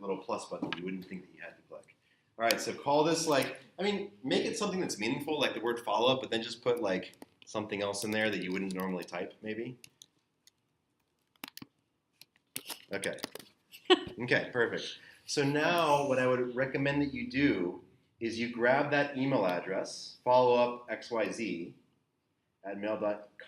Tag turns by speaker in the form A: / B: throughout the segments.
A: little plus button you wouldn't think that you had to click. All right, so call this make it something that's meaningful, like the word follow-up, but then just put like something else in there that you wouldn't normally type, maybe. Okay. Okay, perfect. So now what I would recommend that you do is you grab that email address, follow up XYZ at mail.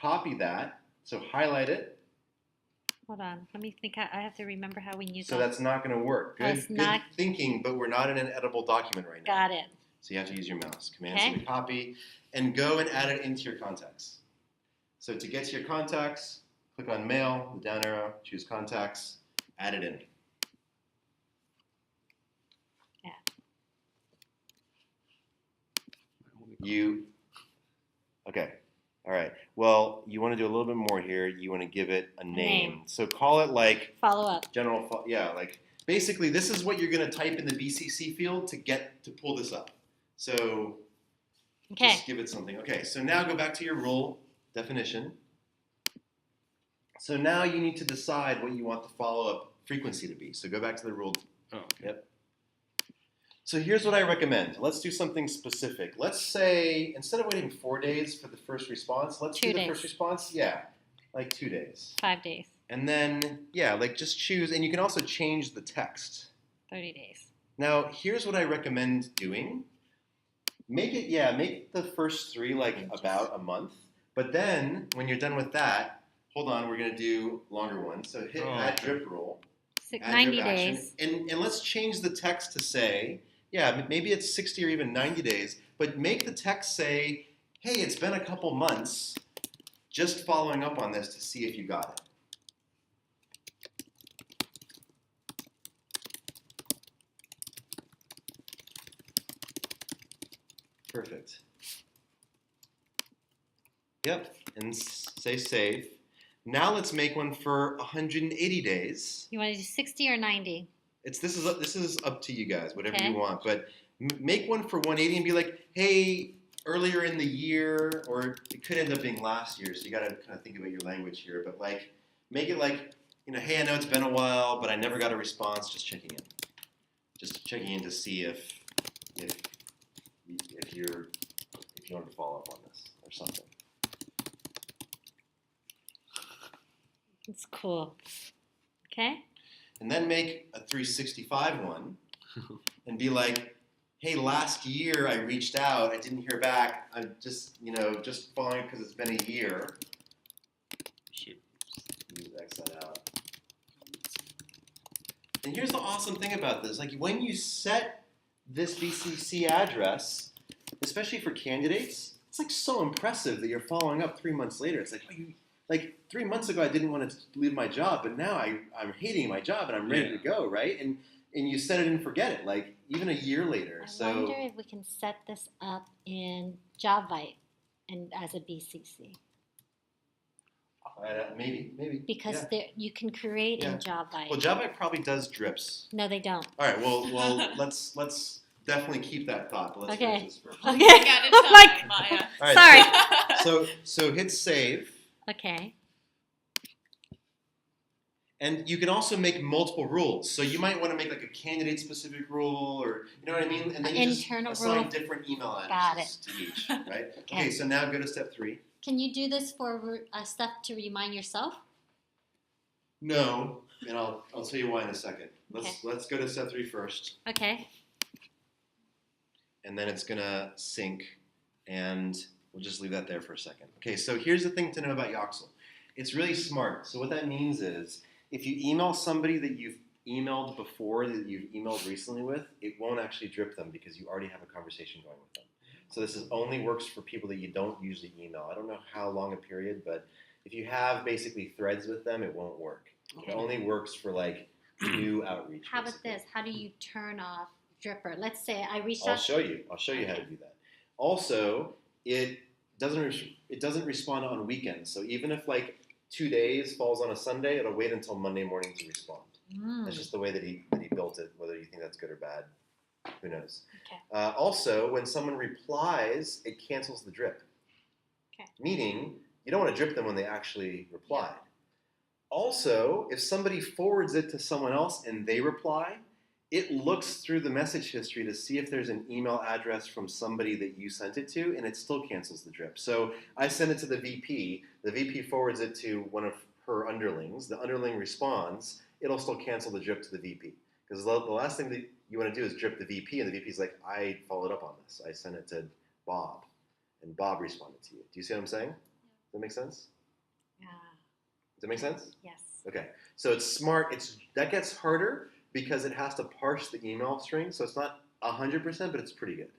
A: Copy that, so highlight it.
B: Hold on. Let me think. I have to remember how we use
A: So that's not going to work. Good thinking, but we're not in an editable document right now.
B: Got it.
A: So you have to use your mouse. Command-C to copy, and go and add it into your contacts. So to get to your contacts, click on Mail, the down arrow, choose Contacts, add it in. Okay. All right. Well, you want to do a little bit more here. You want to give it a name. So call it like
B: follow up.
A: Like basically this is what you're going to type in the BCC field to pull this up. So just give it something. Okay. So now go back to your rule definition. So now you need to decide what you want the follow-up frequency to be. So go back to the rule.
C: Oh, okay.
A: Yep. So here's what I recommend. Let's do something specific. Let's say, instead of waiting 4 days for the first response, let's do the first response, like 2 days.
B: 5 days.
A: And then, just choose, and you can also change the text.
B: 30 days.
A: Now, here's what I recommend doing. Make the first 3 about a month. But then, when you're done with that, hold on, we're going to do longer ones. So hit add drip rule.
B: 90 days.
A: And let's change the text to say, maybe it's 60 or even 90 days, but make the text say, hey, it's been a couple months, just following up on this to see if you got it. Perfect. Yep, and say save. Now let's make one for 180 days.
B: You want to do 60 or 90?
A: This is up to you guys, whatever you want. But make one for 180 and be like, hey, earlier in the year, or it could end up being last year, so you got to kind of think about your language here. But make it like, hey, I know it's been a while, but I never got a response. Just checking in. Just checking in to see if you want to follow up on this or something.
B: It's cool. Okay.
A: And then make a 365 one and be like, hey, last year I reached out, I didn't hear back. I'm just following because it's been a year.
C: Shoot.
A: X that out. And here's the awesome thing about this. Like when you set this BCC address, especially for candidates, it's like so impressive that you're following up 3 months later. It's like 3 months ago, I didn't want to leave my job, but now I'm hating my job and I'm ready to go, right? And you set it and forget it, like even a year later.
B: I wonder if we can set this up in JobVite and as a BCC.
A: Maybe.
B: Because you can create in JobVite.
A: Well, JobVite probably does drips.
B: No, they don't.
A: All right. Well, let's definitely keep that thought. But let's finish this first.
B: Okay. Maya.
A: All right, sorry. So hit save.
B: Okay.
A: And you can also make multiple rules. So you might want to make like a candidate-specific rule, or you know what I mean? And then you just assign different email addresses to each, right? Okay, so now go to step 3.
B: Can you do this for stuff to remind yourself?
A: No, and I'll tell you why in a second. Let's go to step 3 first.
B: Okay.
A: And then it's gonna sync, and we'll just leave that there for a second. Okay, so here's the thing to know about Yoxel. It's really smart. So what that means is, if you email somebody that you've emailed before, that you've emailed recently with, it won't actually drip them because you already have a conversation going with them. So this only works for people that you don't usually email. I don't know how long a period, but if you have basically threads with them, it won't work. Okay. It only works for like new outreach.
B: How about this? How do you turn off Dripper? Let's say I reached out.
A: I'll show you how to do that. Also, it doesn't respond on weekends. So even if like 2 days falls on a Sunday, it'll wait until Monday morning to respond. That's just the way that he built it. Whether you think that's good or bad, who knows?
B: Okay.
A: Also, when someone replies, it cancels the drip.
B: Okay.
A: Meaning, you don't want to drip them when they actually replied. Also, if somebody forwards it to someone else and they reply, it looks through the message history to see if there's an email address from somebody that you sent it to, and it still cancels the drip. So I send it to the VP. The VP forwards it to one of her underlings. The underling responds. It'll still cancel the drip to the VP. Because the last thing that you want to do is drip the VP, and the VP's like, I followed up on this. I sent it to Bob, and Bob responded to you. Do you see what I'm saying? Does that make sense?
B: Yeah.
A: Does that make sense?
B: Yes.
A: Okay. So it's smart. That gets harder because it has to parse the email string. So it's not 100%, but it's pretty good.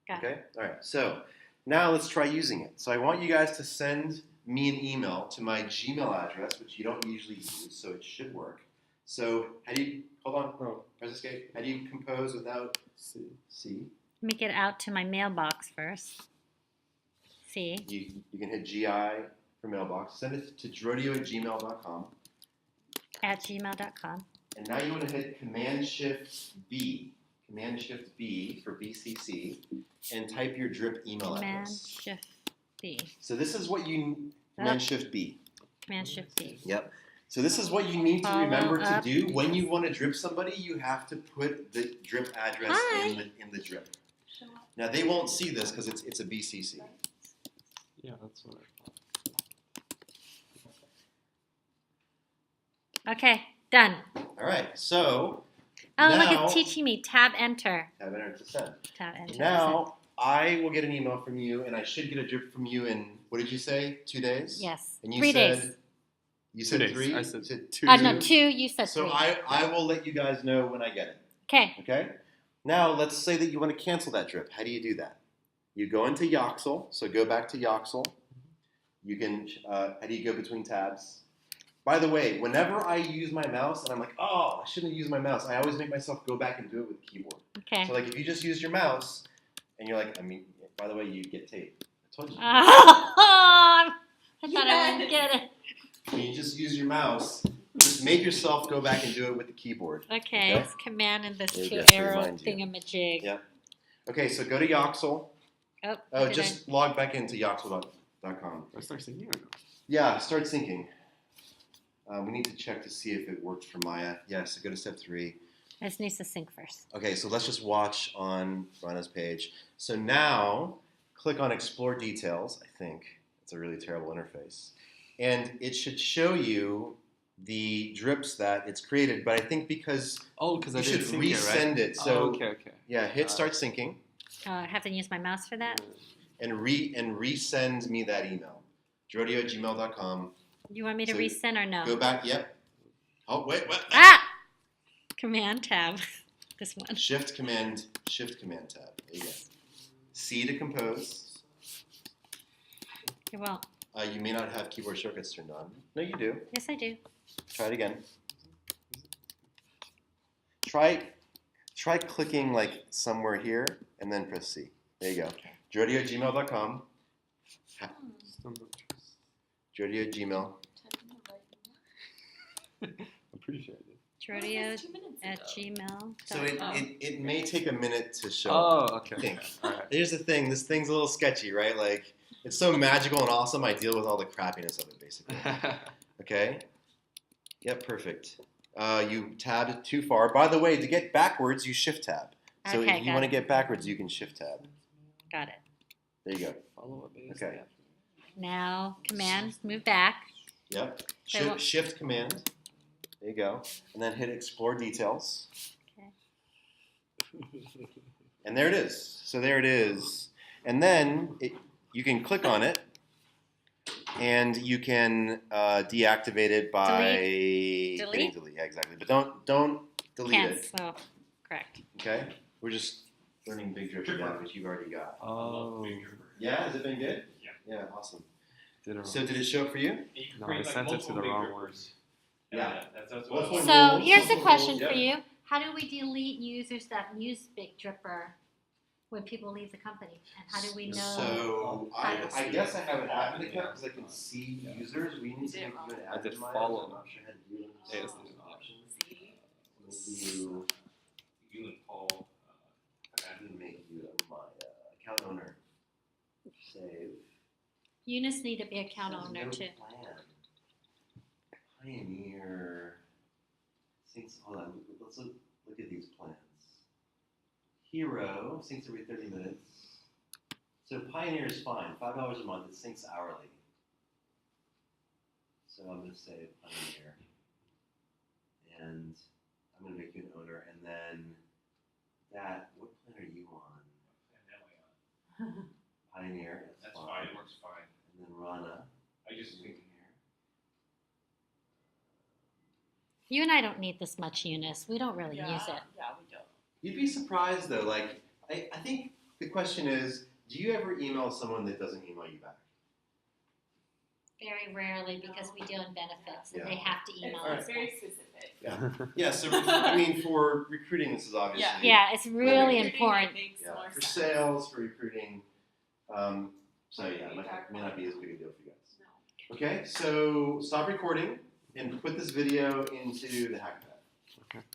B: Got it.
A: Okay? All right. So now let's try using it. So I want you guys to send me an email to my Gmail address, which you don't usually use, so it should work. So how do you, hold on, no, press escape. How do you compose without C?
B: Let me get out to my mailbox first. C.
A: You can hit GI for mailbox. Send it to drodio@gmail.com.
B: At gmail.com.
A: And now you want to hit Command-Shift-B. Command-Shift-B for BCC. And type your drip email
B: Command
A: address.
B: Shift B.
A: So this is what you, Command-Shift-B.
B: Command Shift B.
A: Yep. So this is what you need to
B: Follow
A: remember to
B: up.
A: do. When you want to drip somebody, you have to put the drip address in the drip. Now they won't see this because it's a BCC.
D: Yeah, that's what I thought.
B: Okay, done.
A: All right. So
B: Oh, look,
A: now,
B: it's teaching me. Tab enter.
A: Tab enter to send.
B: Tab enter.
A: Now I will get an email from you, and I should get a drip from you in, what did you say? 2 days?
B: Yes.
A: And you
B: 3
A: said,
B: days.
A: You said
D: 2 days.
A: 3?
D: I said
A: You said 2.
B: No, 2. You said 3.
A: So I will let you guys know when I get it.
B: Okay.
A: Okay? Now let's say that you want to cancel that drip. How do you do that? You go into Yoxel. So go back to Yoxel. You can, how do you go between tabs? By the way, whenever I use my mouse and I'm like, oh, I shouldn't have used my mouse, I always make myself go back and do it with the keyboard.
B: Okay.
A: So like if you just use your mouse and you're like, by the way, you get tape. I told you.
B: Oh, I thought I wouldn't get it.
A: And you just use your mouse. Just make yourself go back and do it with the keyboard.
B: Okay,
A: Okay.
B: it's command and this
A: There you
B: 2
A: go, to
B: arrow
A: remind you.
B: thingamajig.
A: Yeah. Okay, so go to Yoxel.
B: Oh, did
A: Just log back into yoxel.com.
D: I start singing or no?
A: Yeah, start syncing. We need to check to see if it worked for Maya. Yeah, so go to step 3.
B: This needs to sync first.
A: Okay, so let's just watch on Rana's page. So now, click on Explore Details, I think. It's a really terrible interface. And it should show you the drips that it's created, but I think because
D: Oh, because I
A: you
D: didn't
A: should
D: sync it, right?
A: resend it. So
D: Oh, okay.
A: yeah, hit Start Syncing
B: Oh, I have to use my mouse for that?
A: and resend me that email. Drodio@gmail.com.
B: You want me to
A: So
B: resend or no?
A: Go back, yep. Oh, wait, what?
B: Ah! Command tab. This one.
A: Shift Command tab. There you go. C to compose.
B: It won't.
A: You may not have keyboard shortcuts turned on. No, you do.
B: Yes, I do.
A: Try it again. Try clicking like somewhere here and then press C. There you go.
B: Okay.
A: Jordio@gmail.com.
D: Still no interest.
A: Jordio@gmail.
D: I'm pretty sure I did.
B: Trodio at gmail.
A: So it may take a minute to show
D: Oh,
A: up,
D: okay.
A: I think.
D: All right.
A: Here's the thing. This thing's a little sketchy, right? Like, it's so magical and awesome, I deal with all the crappiness of it, basically. Okay? Yep, perfect. You tabbed too far. By the way, to get backwards, you shift tab. So
B: Okay,
A: if you
B: got
A: want to
B: it.
A: get backwards, you can shift tab.
B: Got it.
A: There you go.
D: Follow up base.
A: Okay.
B: Now, command, move back.
A: Yep.
B: Okay, well-
A: Shift command. There you go. And then hit explore details.
B: Okay.
A: And there it is. So there it is. And then you can click on it. And you can deactivate it by hitting
B: Delete?
A: delete. Yeah, exactly. But don't delete it.
B: Cancel. Correct.
A: Okay? We're just learning Big Drip again, which you've already got.
D: Oh.
A: Yeah, has it been good?
E: Yeah.
A: Yeah, awesome.
D: Did it
A: So
D: wrong.
A: did it show up for you?
E: And you can
D: No,
E: create,
D: I sent it to
E: multiple
D: the
E: big
D: wrong
E: grippers.
A: Yeah.
E: That's
A: Well,
E: what
A: that's
B: So
A: rules,
B: here's a
A: simple
B: question
A: rules,
B: for
A: yeah.
B: you. How do we delete users that use Big Dripper when people leave the company? And how do we know?
A: So
B: how
A: I
B: to
A: guess I have an admin account because I can see users. We need to make you an admin.
D: I did
A: Maya.
D: follow.
A: I'm not sure how to do it.
D: Yes.
A: Options. You
E: you and Paul.
A: I'm gonna make you my account owner. Save.
B: Eunice need to be account
A: Says
B: owner
A: no
B: too.
A: plan. Pioneer. Hold on. Let's look at these plans. Hero syncs every 30 minutes. So Pioneer is fine. $5 a month. It syncs hourly. So I'm going to say Pioneer. And I'm going to make you an owner. And then that, what plan are you on?
E: And that way on.
A: Pioneer.
E: That's fine, it works fine.
A: And then Rana.
E: I just think,
B: You and I don't need this much, Eunice. We don't really use it.
F: Yeah, we don't.
A: You'd be surprised though. Like, I think the question is, do you ever email someone that doesn't email you back?
B: Very rarely because we deal in benefits and
A: Yeah.
B: they have to email
F: It's
B: us.
F: very specific.
A: Yeah. So I mean, for recruiting, this is obviously
B: Yeah, it's really
F: Recruiting,
B: important.
F: it makes
A: Yeah,
F: more
A: for
F: sense.
A: sales, for recruiting. So yeah, it may not be as big a deal for you guys.
F: No.
A: Okay, so stop recording and put this video into the Hackpad.
D: Okay.